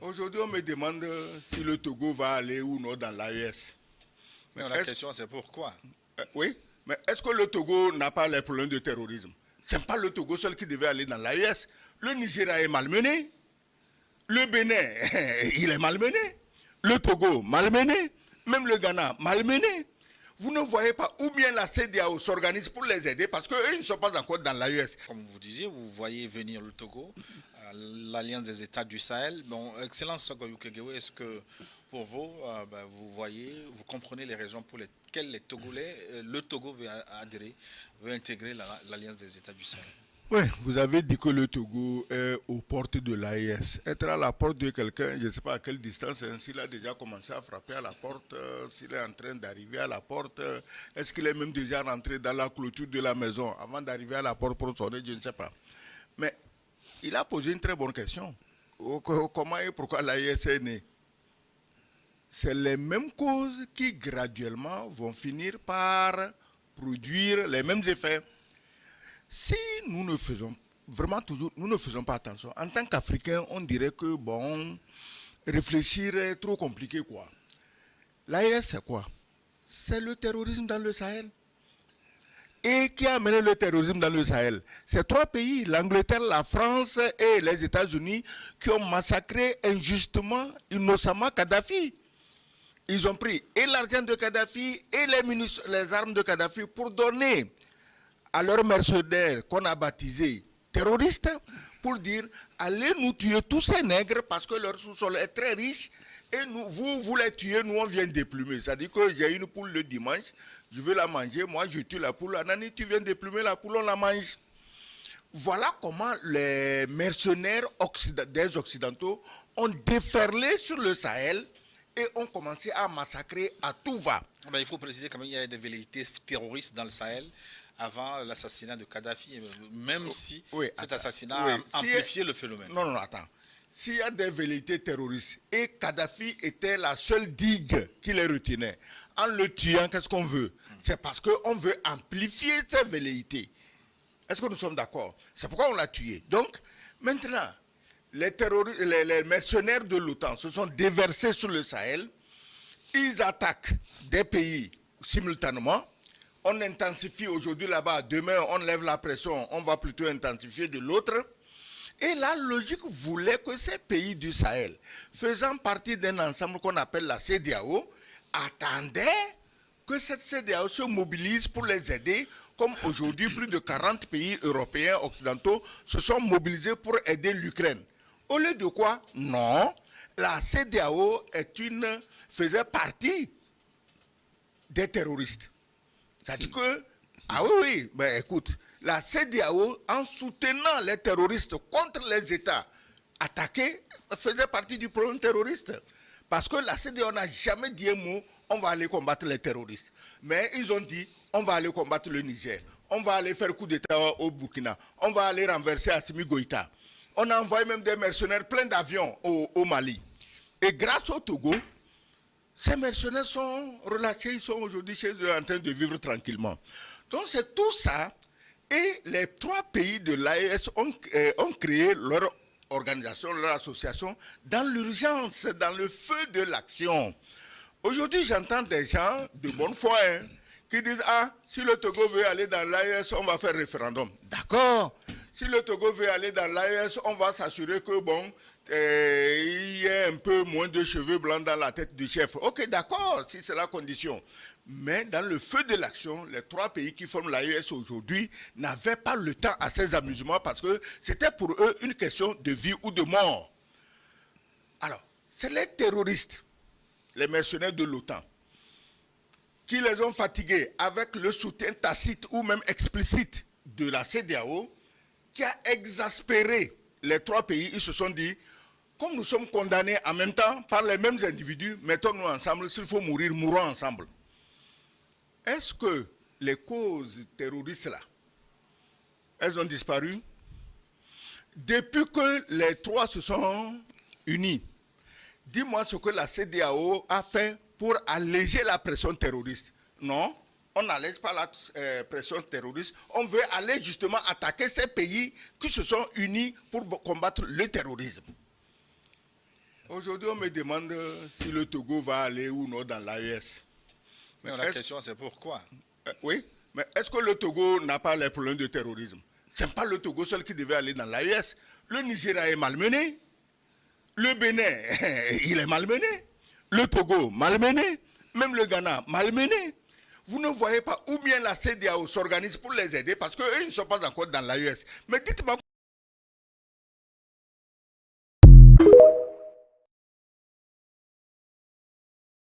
Aujourd'hui, on me demande si le Togo va aller ou non dans l'AES. Non, la question c'est pourquoi. Oui, mais est-ce que le Togo n'a pas les problèmes de terrorisme? Ce n'est pas le Togo seul qui devait aller dans l'AES. Le Nigeria est malmené. Le Bénin, il est malmené. Le Togo, malmené. Même le Ghana, malmené. Vous ne voyez pas où bien la CEDEAO s'organise pour les aider parce qu'eux, ils ne sont pas encore dans l'AES. Comme vous disiez, vous voyez venir le Togo, l'Alliance des États du Sahel. Bon, Excellence Sogo Yukegewe, est-ce que pour vous, vous voyez, vous comprenez les raisons pour lesquelles les Togolais, le Togo veut adhérer, veut intégrer l'Alliance des États du Sahel? Oui, vous avez dit que le Togo est aux portes de l'AES. Être à la porte de quelqu'un, je ne sais pas à quelle distance, s'il a déjà commencé à frapper à la porte, s'il est en train d'arriver à la porte, est-ce qu'il est même déjà rentré dans la clôture de la maison avant d'arriver à la porte pour sonner, je ne sais pas. Mais il a posé une très bonne question. Comment et pourquoi l'AES est né? C'est les mêmes causes qui graduellement vont finir par produire les mêmes effets. Si nous ne faisons vraiment toujours, nous ne faisons pas attention, en tant qu'Africains, on dirait que bon, réfléchir est trop compliqué quoi. L'AES c'est quoi? C'est le terrorisme dans le Sahel. Et qui a amené le terrorisme dans le Sahel? C'est trois pays, l'Angleterre, la France et les États-Unis, qui ont massacré injustement, innocemment Kadhafi. Ils ont pris et l'argent de Kadhafi et les armes de Kadhafi pour donner à leurs mercenaires qu'on a baptisés terroristes pour dire allez nous tuer tous ces nègres parce que leur sous-sol est très riche et nous, vous les tuez, nous on vient déplumer. C'est-à-dire que j'ai une poule le dimanche, je veux la manger, moi je tue la poule, Anani tu viens déplumer la poule, on la mange. Voilà comment les mercenaires des Occidentaux ont déferlé sur le Sahel et ont commencé à massacrer à tout va. Il faut préciser quand même qu'il y a des velléités terroristes dans le Sahel avant l'assassinat de Kadhafi, même si cet assassinat a amplifié le phénomène. Non, attends. S'il y a des velléités terroristes et Kadhafi était la seule digue qui les retenait, en le tuant, qu'est-ce qu'on veut? C'est parce qu'on veut amplifier ces velléités. Est-ce que nous sommes d'accord? C'est pourquoi on l'a tué. Donc, maintenant, les mercenaires de l'OTAN se sont déversés sur le Sahel. Ils attaquent des pays simultanément. On intensifie aujourd'hui là-bas, demain on lève la pression, on va plutôt intensifier de l'autre. Et la logique voulait que ces pays du Sahel, faisant partie d'un ensemble qu'on appelle la CEDEAO, attendaient que cette CEDEAO se mobilise pour les aider, comme aujourd'hui plus de 40 pays européens occidentaux se sont mobilisés pour aider l'Ukraine. Au lieu de quoi? Non, la CEDEAO faisait partie des terroristes. C'est-à-dire que, écoute, la CEDEAO, en soutenant les terroristes contre les États attaqués, faisait partie du problème terroriste. Parce que la CEDEAO n'a jamais dit un mot, on va aller combattre les terroristes. Mais ils ont dit, on va aller combattre le Niger, on va aller faire coup d'État au Burkina, on va aller renverser Assimi Goïta. On a envoyé même des mercenaires pleins d'avions au Mali. Et grâce au Togo, ces mercenaires sont relâchés, ils sont aujourd'hui chez eux en train de vivre tranquillement. Donc c'est tout ça. Et les trois pays de l'AES ont créé leur organisation, leur association, dans l'urgence, dans le feu de l'action. Aujourd'hui, j'entends des gens de bonne foi qui disent « Ah, si le Togo veut aller dans l'AES, on va faire référendum. » D'accord. Si le Togo veut aller dans l'AES, on va s'assurer que, il y ait un peu moins de cheveux blancs dans la tête du chef. Ok, d'accord, si c'est la condition. Mais dans le feu de l'action, les trois pays qui forment l'AES aujourd'hui n'avaient pas le temps à ces amusements parce que c'était pour eux une question de vie ou de mort. Alors, c'est les terroristes, les mercenaires de l'OTAN, qui les ont fatigués avec le soutien tacite ou même explicite de la CEDEAO, qui a exaspéré les trois pays. Ils se sont dit, comme nous sommes condamnés en même temps par les mêmes individus, mettons-nous ensemble, s'il faut mourir, mourons ensemble. Est-ce que les causes terroristes là, elles ont disparu? Depuis que les trois se sont unis, dis-moi ce que la CEDEAO a fait pour alléger la pression terroriste. Non, on n'allège pas la pression terroriste, on veut aller justement attaquer ces pays qui se sont unis pour combattre le terrorisme. Aujourd'hui, on me demande si le Togo va aller ou non dans l'AES. Mais la question, c'est pourquoi? Oui, mais est-ce que le Togo n'a pas les problèmes de terrorisme? Ce n'est pas le Togo seul qui devait aller dans l'AES. Le Nigeria est malmené. Le Bénin, il est malmené. Le Togo, malmené. Même le Ghana, malmené. Vous ne voyez pas où bien la CEDEAO s'organise pour les aider parce qu'eux, ils ne sont pas encore dans l'AES. Mais dites-moi